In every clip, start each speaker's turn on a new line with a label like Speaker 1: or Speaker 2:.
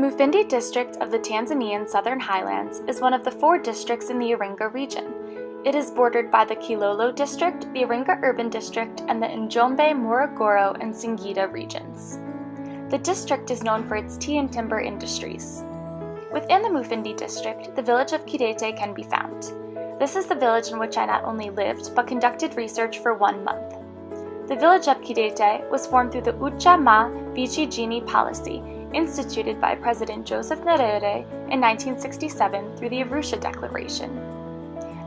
Speaker 1: Mufindi district of the Tanzanian Southern Highlands is one of the 4 districts in the Iringa region. It is bordered by the Kilolo district, the Iringa urban district, and the Njombe, Morogoro, and Singida regions. The district is known for its tea and timber industries. Within the Mufindi district, the village of Kidete can be found. This is the village in which I not only lived, but conducted research for 1 month. The village of Kidete was formed through the Ucha Ma Vijijini policy, instituted by President Joseph Nyerere in 1967 through the Arusha Declaration.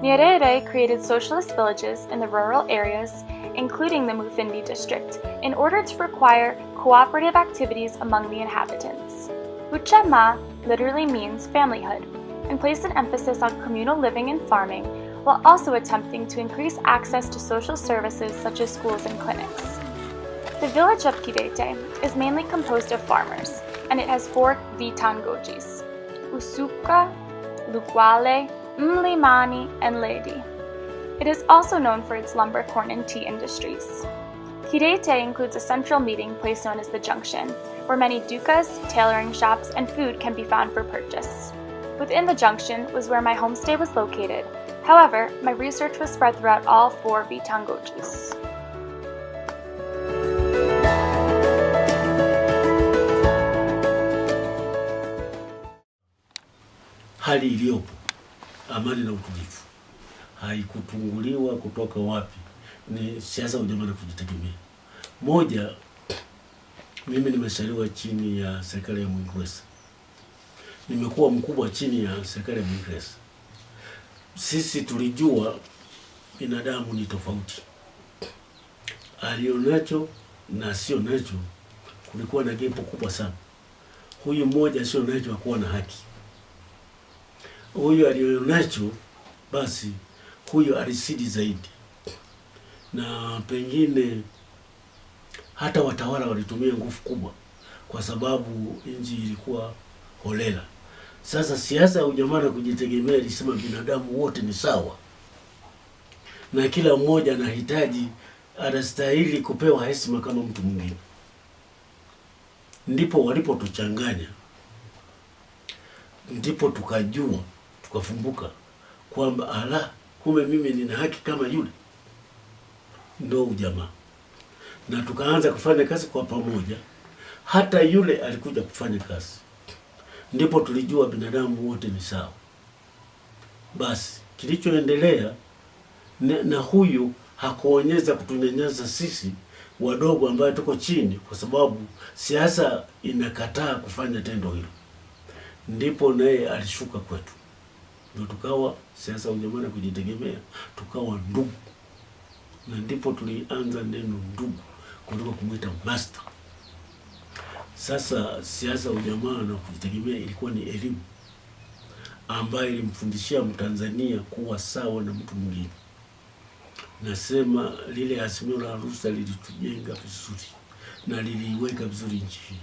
Speaker 1: Nyerere created socialist villages in the rural areas, including the Mufindi district, in order to require cooperative activities among the inhabitants. Ucha Ma literally means familyhood, and placed an emphasis on communal living and farming, while also attempting to increase access to social services such as schools and clinics. The village of Kidete is mainly composed of farmers, and it has 4 vitangojis: Usuka, Lugwale, Mlimani, and Ledi. It is also known for its lumber, corn, and tea industries. Kidete includes a central meeting place known as the Junction, where many dukas, tailoring shops, and food can be found for purchase. Within the Junction was where my homestay was located. However, my research was spread throughout all 4 vitangojis.
Speaker 2: Hali iliyopo, amani na utulivu, haikutunguliwa kutoka wapi, ni siasa, ujamaa na kujitegemea. Moja, mimi nimesaliwa chini ya serikali ya Mwingereza. Nimekuwa mkubwa chini ya serikali ya Mwingereza. Sisi tulijua binadamu ni tofauti. Alionacho na sio nacho, kulikuwa na gepo kubwa sana. Huyu mmoja sio nacho hakuwa na haki. Huyu alionacho basi huyu alisidi zaidi. Na pengine hata watawala walitumia nguvu kubwa kwa sababu nchi ilikuwa holela. Sasa siasa ya ujamaa na kujitegemea ilisema binadamu wote ni sawa, na kila mmoja anahitaji, anastahili kupewa heshima kama mtu mwingine. Ndipo walipotuchanganya, ndipo tukajua, tukafumbuka kwamba kumbe mimi nina haki kama yule. Ndio ujamaa. Na tukaanza kufanya kazi kwa pamoja. Hata yule alikuja kufanya kazi. Ndipo tulijua binadamu wote ni sawa. Basi kilichoendelea na huyu hakuonyesha kutunyanyasa sisi wadogo ambao tuko chini, kwa sababu siasa inakataa kufanya tendo hilo. Ndipo naye alishuka kwetu. Ndio tukawa siasa ujamaa na kujitegemea, tukawa ndugu. Na ndipo tulianza neno ndugu kuliko kumuita master. Sasa siasa ujamaa na kujitegemea ilikuwa ni elimu ambayo ilimfundishia Mtanzania kuwa sawa na mtu mwingine. Nasema lile azimio la Arusha lilitujenga vizuri na liliweka vizuri nchi hii.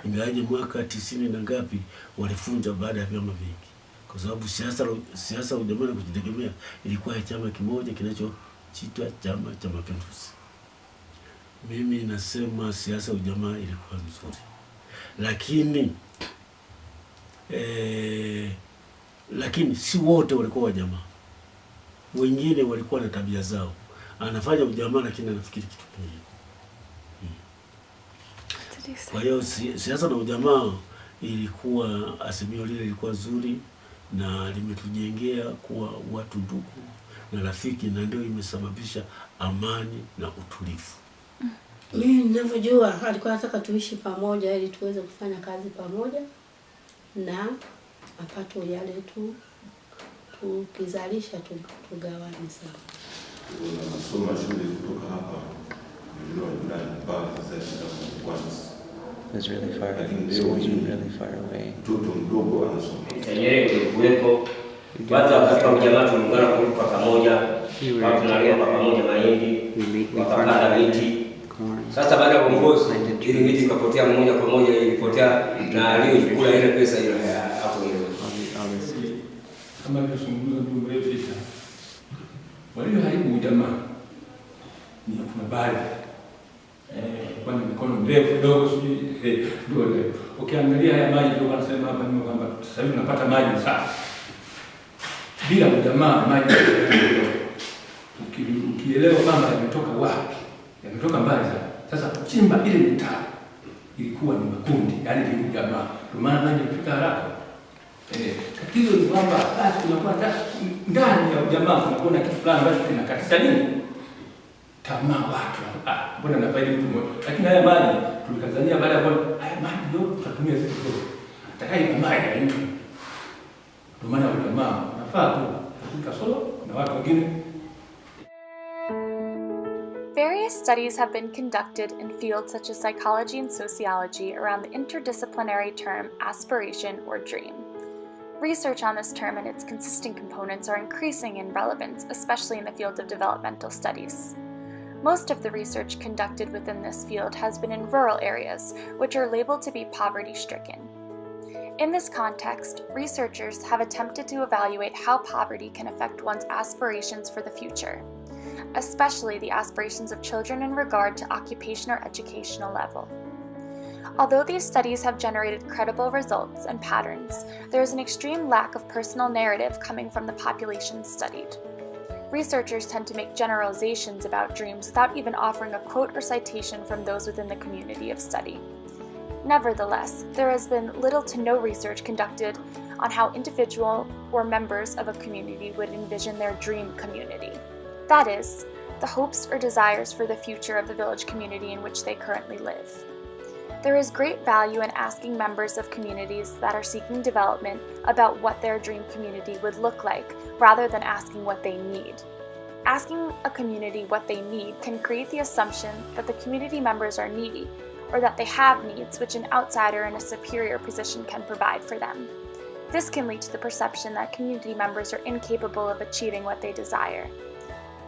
Speaker 2: Ingawaje mwaka 90 na ngapi walifunja baada ya vyama vingi. Kwa sababu siasa ujamaa na kujitegemea ilikuwa ya chama kimoja kinachoitwa Chama cha Mapinduzi. Mimi nasema siasa ujamaa ilikuwa nzuri. Lakini si wote walikuwa wajamaa. Wengine walikuwa na tabia zao. Anafanya ujamaa lakini anafikiri kitu kingine. Kwa hiyo siasa na ujamaa ilikuwa, azimio lile lilikuwa zuri na limetujengea kuwa watu ndugu na rafiki, na ndio imesababisha amani na utulivu.
Speaker 3: Mimi ninavyojua alikuwa anataka tuishi pamoja ili tuweze kufanya kazi pamoja na mapato yale tukizalisha tugawane sawa.
Speaker 4: Nasoma shule kutoka hapa ndio mpaka sasa kwanza.
Speaker 5: It's really far. Schools are really far away.
Speaker 4: Mtoto mdogo anasoma.
Speaker 6: Nyerere kulikuwepo. Watu wakati wa jamaa tuungana kwa pamoja. Tunalima kwa pamoja mahindi, wakapanda miti. Sasa baada ya uongozi ile miti ikapotea moja kwa moja, ilipotea na aliyokula ile pesa ile hapo ile.
Speaker 7: Kama tunazungumza ndio mrefu. Walio haribu ujamaa ni kuna baadhi kwa mikono mirefu kidogo sijui ndio leo. Ukiangalia haya maji ndio wanasema hapa ni kwamba sasa hivi tunapata maji safi. Bila ujamaa maji ukielewa kwamba yametoka wapi? Yametoka mbali sana. Sasa kuchimba ile mitaro ilikuwa ni makundi, yani ni jamaa. Kwa maana maji yanafika haraka. Tatizo ni kwamba basi kunakuwa ndani ya jamaa kunakuwa na kitu fulani ambacho kinakatisha nini? Tamaa watu. Mbona nafaidi mtu mmoja. Lakini haya maji tulikazania baada ya kwa haya maji ndio tutatumia sisi sote. Atakaye na maji ya mtu. Ndio maana jamaa nafaa tu kutoka solo na watu wengine.
Speaker 1: Various studies have been conducted in fields such as psychology and sociology around the interdisciplinary term aspiration or dream. Research on this term and its consistent components are increasing in relevance, especially in the field of developmental studies. Most of the research conducted within this field has been in rural areas, which are labeled to be poverty-stricken. In this context, researchers have attempted to evaluate how poverty can affect one's aspirations for the future, especially the aspirations of children in regard to occupation or educational level. Although these studies have generated credible results and patterns, there is an extreme lack of personal narrative coming from the populations studied. Researchers tend to make generalizations about dreams without even offering a quote or citation from those within the community of study. Nevertheless, there has been little to no research conducted on how individual or members of a community would envision their dream community. That is, the hopes or desires for the future of the village community in which they currently live. There is great value in asking members of communities that are seeking development about what their dream community would look like, rather than asking what they need. Asking a community what they need can create the assumption that the community members are needy, or that they have needs which an outsider in a superior position can provide for them. This can lead to the perception that community members are incapable of achieving what they desire.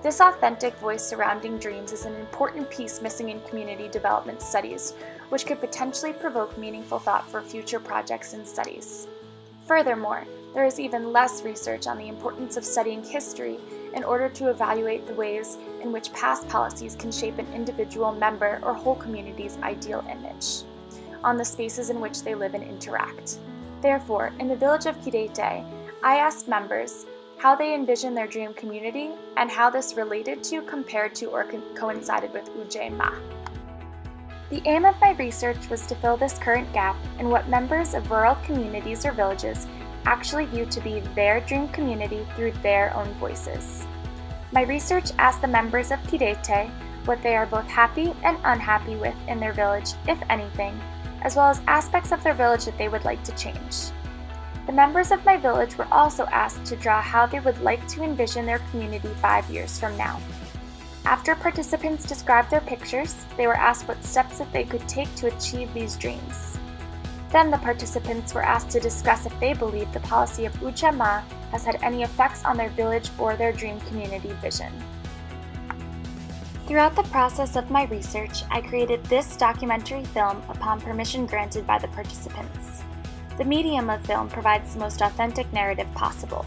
Speaker 1: This authentic voice surrounding dreams is an important piece missing in community development studies, which could potentially provoke meaningful thought for future projects and studies. Furthermore, there is even less research on the importance of studying history in order to evaluate the ways in which past policies can shape an individual member or whole community's ideal image on the spaces in which they live and interact. Therefore, in the village of Kidete, I asked members how they envision their dream community and how this related to, compared to, or coincided with Ujema. The aim of my research was to fill this current gap in what members of rural communities or villages actually view to be their dream community through their own voices. My research asked the members of Kidete what they are both happy and unhappy with in their village, if anything, as well as aspects of their village that they would like to change. The members of my village were also asked to draw how they would like to envision their community 5 years from now. After participants described their pictures, they were asked what steps that they could take to achieve these dreams. Then the participants were asked to discuss if they believe the policy of Ujema has had any effects on their village or their dream community vision. Throughout the process of my research, I created this documentary film upon permission granted by the participants. The medium of film provides the most authentic narrative possible.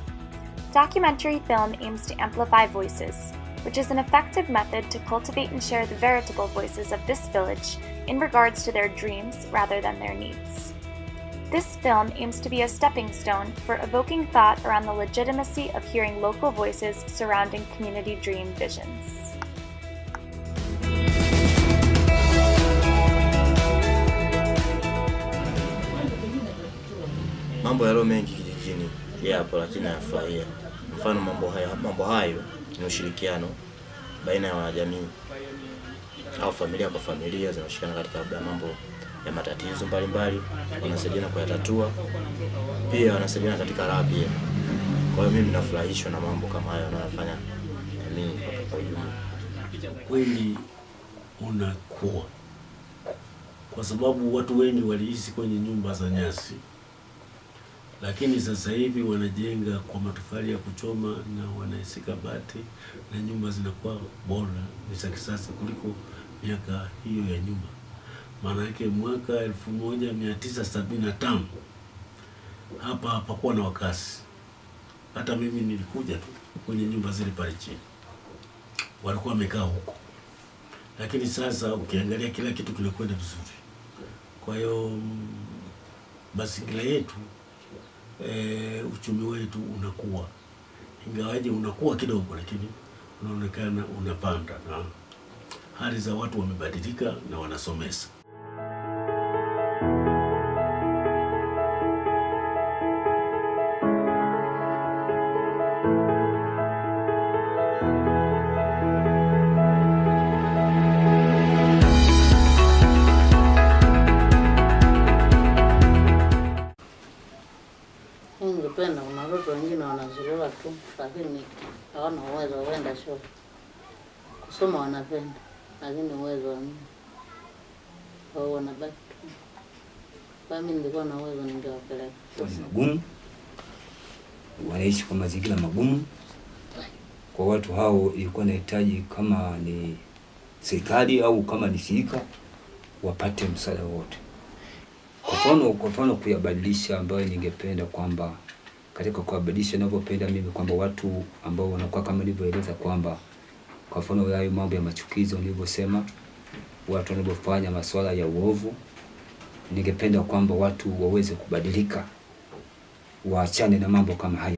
Speaker 1: Documentary film aims to amplify voices, which is an effective method to cultivate and share the veritable voices of this village in regards to their dreams rather than their needs. This film aims to be a stepping stone for evoking thought around the legitimacy of hearing local voices surrounding community dream visions.
Speaker 8: Mambo yalo mengi kijijini yapo, lakini nafurahia. Mfano mambo hayo ni ushirikiano baina ya wanajamii au familia kwa familia zinashirikiana katika mambo ya matatizo mbalimbali, wanasaidiana kuyatatua, pia wanasaidiana katika raha pia. Kwa hiyo mimi nafurahishwa na mambo kama hayo yanayofanya jamii kwa ujumla.
Speaker 2: Kweli unakuwa, kwa sababu watu wengi waliishi kwenye nyumba za nyasi, lakini sasa hivi wanajenga kwa matofali ya kuchoma na wanaisika bati na nyumba zinakuwa bora, ni za kisasa kuliko miaka hiyo ya nyuma. Maana yake mwaka 1975 hapa hapakuwa na wakazi. Hata mimi nilikuja tu kwenye nyumba zile pale chini, walikuwa wamekaa huko, lakini sasa ukiangalia kila kitu kinakwenda vizuri. Kwa hiyo mazingira yetu, uchumi wetu unakuwa, ingawaje unakuwa kidogo, lakini unaonekana unapanda na hali za watu wamebadilika na wanasomesa.
Speaker 9: Ningependa, kuna watoto wengine wanazurura tu, lakini hawana uwezo wa kwenda shule. Kusoma wanapenda, lakini uwezo hamna. Wao wanabaki tu. Kwa mimi nilikuwa na uwezo ningewapeleka.
Speaker 10: Magumu, wanaishi kwa mazingira magumu. Kwa watu hao ilikuwa inahitaji kama ni serikali au kama ni shirika wapate msaada wote. Kwa mfano kuyabadilisha, ambayo ningependa kwamba katika kuwabadilisha ninavyopenda mimi kwamba watu ambao wanakuwa kama nilivyoeleza kwamba kwa mfano hayo mambo ya machukizo nilivyosema, watu wanapofanya masuala ya uovu, ningependa kwamba watu waweze kubadilika, waachane na mambo kama hayo.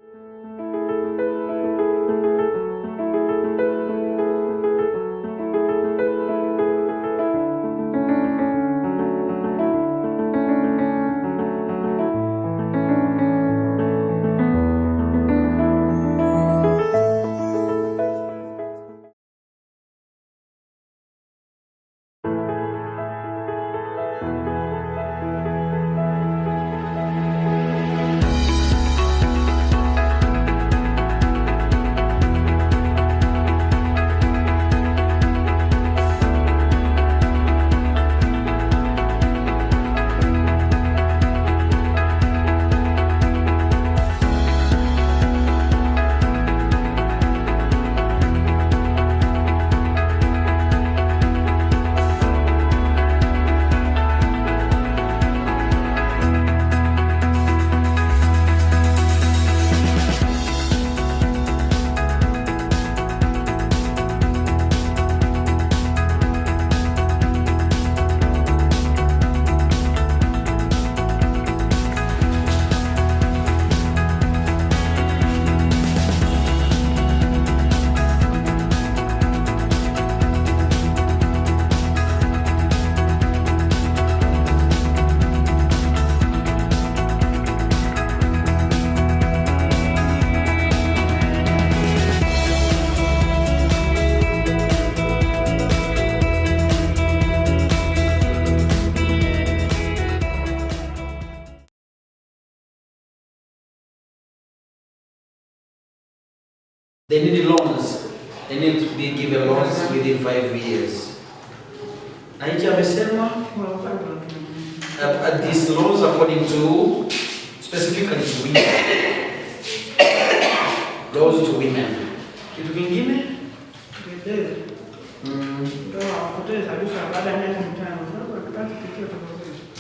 Speaker 11: They need loans. They need to be given loans within 5 years. Aiji amesema these loans according to specifically to women. Loans to women. Kitu kingine?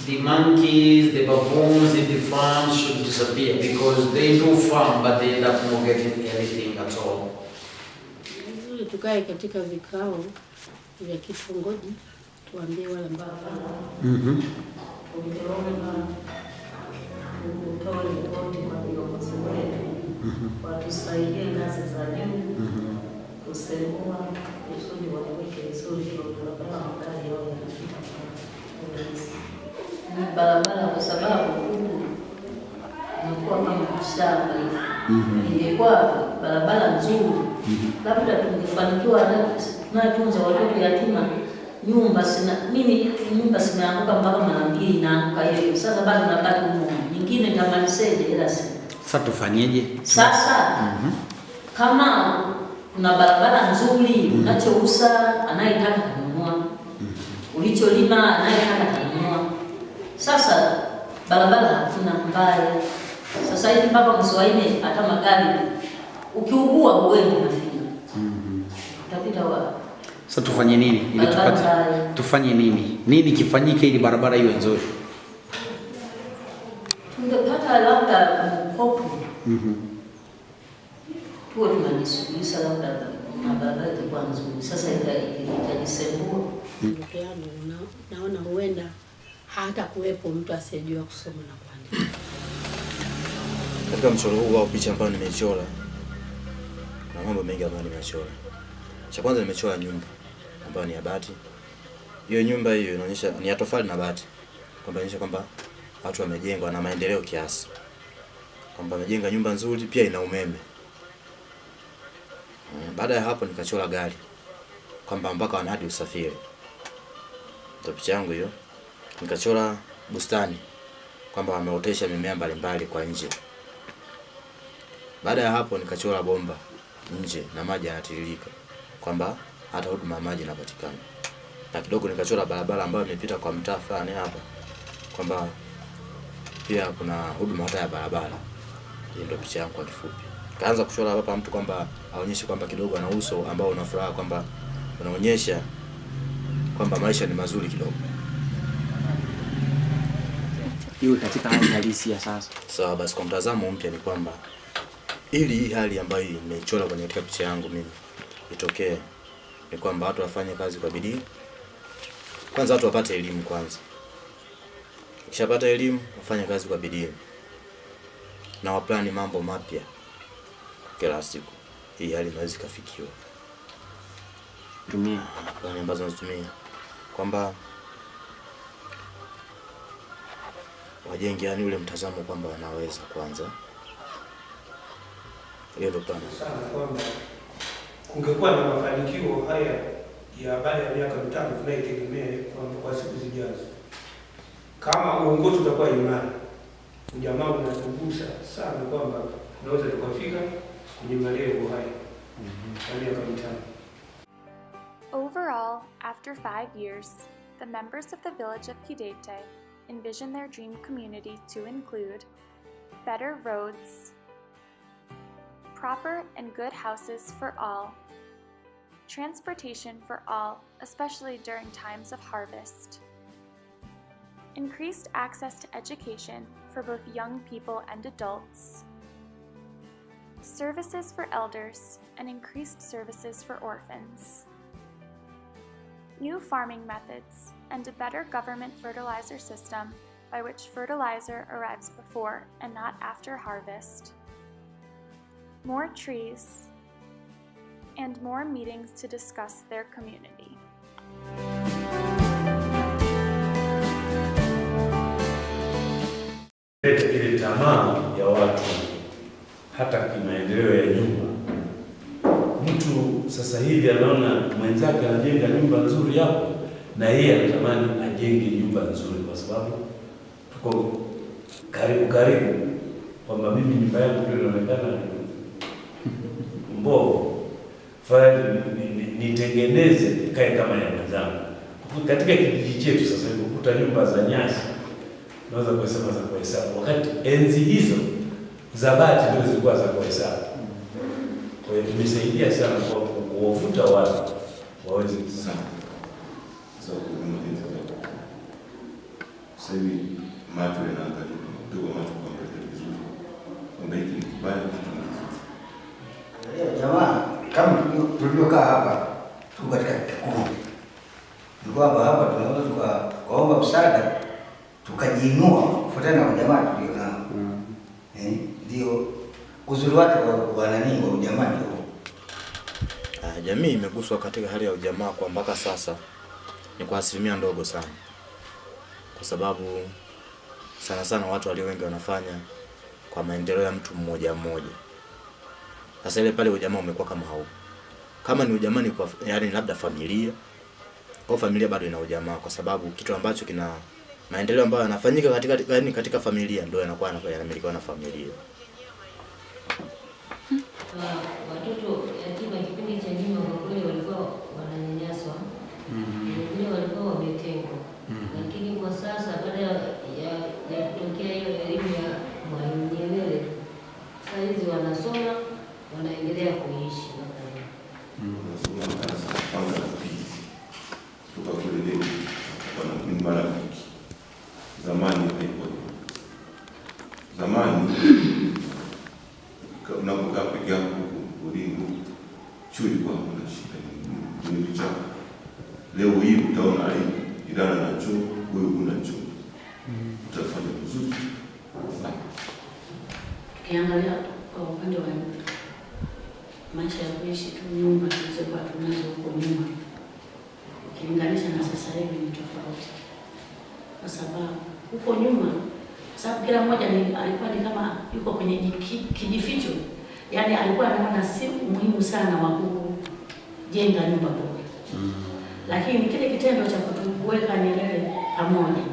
Speaker 11: The monkeys, the baboons in the farms should disappear because they do farm but they end up not getting anything at all.
Speaker 3: Tukae katika vikao vya kitongoji tuambie wale ambao kutoa ripoti kwa viongozi wetu watusaidie ngazi za juu kusemua kusudi waweke vizuri kwa barabara magari yao yanapita kwa urahisi. Ni barabara kwa sababu inakuwa kama shamba hivi. Ingekuwa barabara nzuri, labda tungefanikiwa tunatunza watoto yatima. Nyumba sinaanguka mpaka mara 2 inaanguka hiyo. Sasa bado nabaki huko. Nyingine tamaliseje ila si.
Speaker 11: Sasa tufanyeje?
Speaker 3: Sasa kama kuna barabara nzuri, unachouza anayetaka kununua. Ulicholima anayetaka kununua. Sasa barabara hakuna mbaya. Sasa hivi mpaka mwezi wa 4 hata magari ukiugua huendi nafika. Utapita wapi?
Speaker 11: Sasa tufanye nini ili tupate? Tufanye nini? Nini kifanyike ili barabara iwe nzuri?
Speaker 3: Tungepata labda mkopo. Tuwe tunajisuluhisha labda na barabara itakuwa nzuri. Sasa itajisembua.
Speaker 12: Ndoto yangu naona huenda hata kuwepo mtu asiyejua kusoma na kuandika.
Speaker 8: Katika mchoro huu au picha ambayo nimechora, kuna mambo mengi ambayo nimechora. Cha kwanza nimechora nyumba ambayo ni ya bati. Hiyo nyumba hiyo inaonyesha ni ya tofali na bati. Kwamba inaonyesha kwamba watu wamejenga na maendeleo kiasi. Kwamba wamejenga nyumba nzuri, pia ina umeme. Baada ya hapo nikachora gari. Kwamba mpaka wana hadi usafiri. Ndio picha yangu hiyo. Nikachora bustani. Kwamba wameotesha mimea mbalimbali kwa nje. Baada ya hapo nikachora bomba nje na maji yanatiririka. Kwamba hata huduma ya maji inapatikana. Na kidogo nikachora barabara ambayo imepita kwa mtaa fulani hapa. Kwamba pia kuna huduma hata ya barabara. Hiyo ndio picha yangu kwa kifupi. Kaanza kuchora hapa mtu kwamba aonyeshe kwamba kidogo ana uso ambao una furaha, kwamba unaonyesha kwamba maisha ni mazuri kidogo.
Speaker 13: Iwe katika hali halisi ya sasa.
Speaker 8: Sawa, basi kwa mtazamo mpya ni kwamba ili hii hali ambayo nimechora kwenye katika picha yangu mimi itokee, ni kwamba watu wafanye kazi kwa bidii. Kwanza watu wapate elimu kwanza. Ukishapata elimu, wafanye kazi kwa bidii. Na waplani mambo mapya kila siku. Hii hali inaweza kufikiwa.
Speaker 13: Tumia
Speaker 8: plani ambazo nazitumia kwamba wajenge yani ule mtazamo kwamba wanaweza kwanza. Hiyo ndio plani.
Speaker 14: Sana kwamba kungekuwa na mafanikio haya ya baada ya miaka 5 tunaitegemea kwa siku zijazo. Kama uongozi utakuwa imara, ujamaa unatugusa sana kwamba tunaweza tukafika kwenye malengo haya ya miaka 5.
Speaker 1: Overall, after 5 years, the members of the village of Kidete envision their dream community to include better roads, proper and good houses for all, transportation for all, especially during times of harvest, increased access to education for both young people and adults, services for elders, and increased services for orphans, new farming methods, and a better government fertilizer system by which fertilizer arrives before and not after harvest, more trees, and more meetings to discuss their community.
Speaker 2: Ile tamaa ya watu hata kimaendeleo ya nyumba. Mtu sasa hivi anaona mwenzake anajenga nyumba nzuri hapo na yeye anatamani ajenge nyumba nzuri kwa sababu tuko karibu kwamba mimi nyumba yangu ndio inaonekana mbovu. Fanya nitengeneze ikae kama ya mwenzangu. Katika kijiji chetu sasa hivi ukuta nyumba za nyasi naweza kusema za kuhesabu, wakati enzi hizo za bati ndio zilikuwa za kuhesabu. Kwa hiyo tumesaidia sana kwa kuwavuta watu waweze kusoma.
Speaker 4: Sasa hivi macho yanaangalia kutoka macho kuangalia vizuri kwamba hiki ni kibaya, hiki ni kizuri.
Speaker 15: Jamaa kama tulivyokaa hapa tuko katika kikundi, ni kwamba hapa tunaweza tukaomba msaada tukajiinua kufuatana na ujamaa tulionao. Ndio uzuri wake wa nani wa ujamaa ndio.
Speaker 8: Jamii imeguswa katika hali ya ujamaa kwa mpaka sasa ni kwa asilimia ndogo sana. Kwa sababu sana watu walio wengi wanafanya kwa maendeleo ya mtu mmoja mmoja. Sasa ile pale ujamaa umekuwa kama haupo. Kama ni ujamaa ni kwa yani labda familia. Kwa familia bado ina ujamaa kwa sababu kitu ambacho kina maendeleo ambayo yanafanyika katika familia ndio yanakuwa yanamilikiwa na familia.
Speaker 3: Watoto yatima kipindi cha nyuma kwa kweli walikuwa wananyanyaswa. Wengine walikuwa wametengwa. Lakini kwa sasa baada ya kutokea hiyo elimu ya Mwalimu Nyerere, sasa hizi wanasoma, wanaendelea kuishi mpaka leo.
Speaker 4: Wanasoma sasa kwanza pili. Kutoka kule leo wanakuwa marafiki. Zamani haikuwa. Zamani unapokaa peke yako porini, chui kwa shida ni vichaka. Leo hii utaona aibu, jirani na choo, wewe huna choo. Utafanya vizuri.
Speaker 3: Ukiangalia kwa upande wa maisha ya kuishi tu, nyumba tulizokuwa tunazo huko nyuma ukilinganisha na sasa hivi ni tofauti, kwa sababu huko nyuma, sababu kila mmoja alikuwa ni kama yuko kwenye kijificho, yani alikuwa anaona si muhimu sana wa kujenga nyumba bora. Lakini kile kitendo cha kutuweka Nyerere pamoja,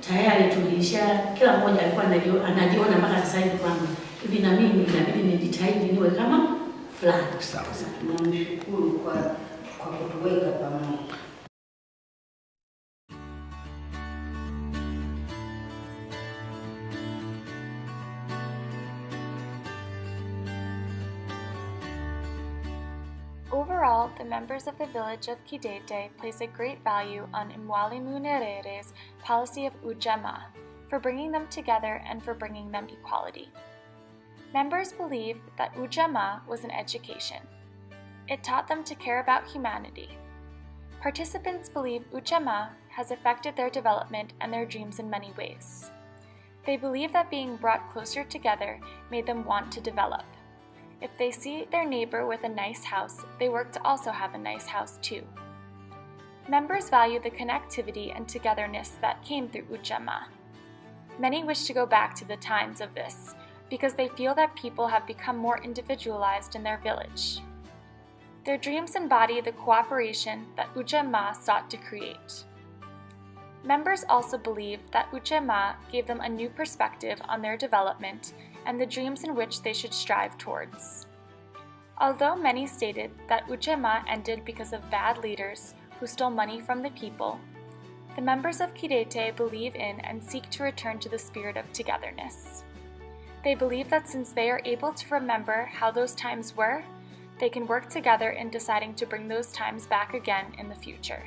Speaker 3: tayari kila mmoja alikuwa anajiona mpaka sasa hivi kwamba hivi na mimi inabidi nijitahidi niwe kama fulani.
Speaker 15: Sawa sawa. Tunamshukuru kwa kutuweka pamoja.
Speaker 1: Overall, the members of the village of Kidete place a great value on Mwalimu Nyerere's policy of ujamaa, for bringing them together and for bringing them equality. Members believe that ujamaa was an education. It taught them to care about humanity. Participants believe ujamaa has affected their development and their dreams in many ways. They believe that being brought closer together made them want to develop. If they see their neighbor with a nice house, they work to also have a nice house too. Members value the connectivity and togetherness that came through ujamaa. Many wish to go back to the times of this because they feel that people have become more individualized in their village. Their dreams embody the cooperation that ujamaa sought to create. Members also believe that ujamaa gave them a new perspective on their development and the dreams in which they should strive towards. Although many stated that ujamaa ended because of bad leaders who stole money from the people, the members of Kidete believe in and seek to return to the spirit of togetherness. They believe that since they are able to remember how those times were, they can work together in deciding to bring those times back again in the future.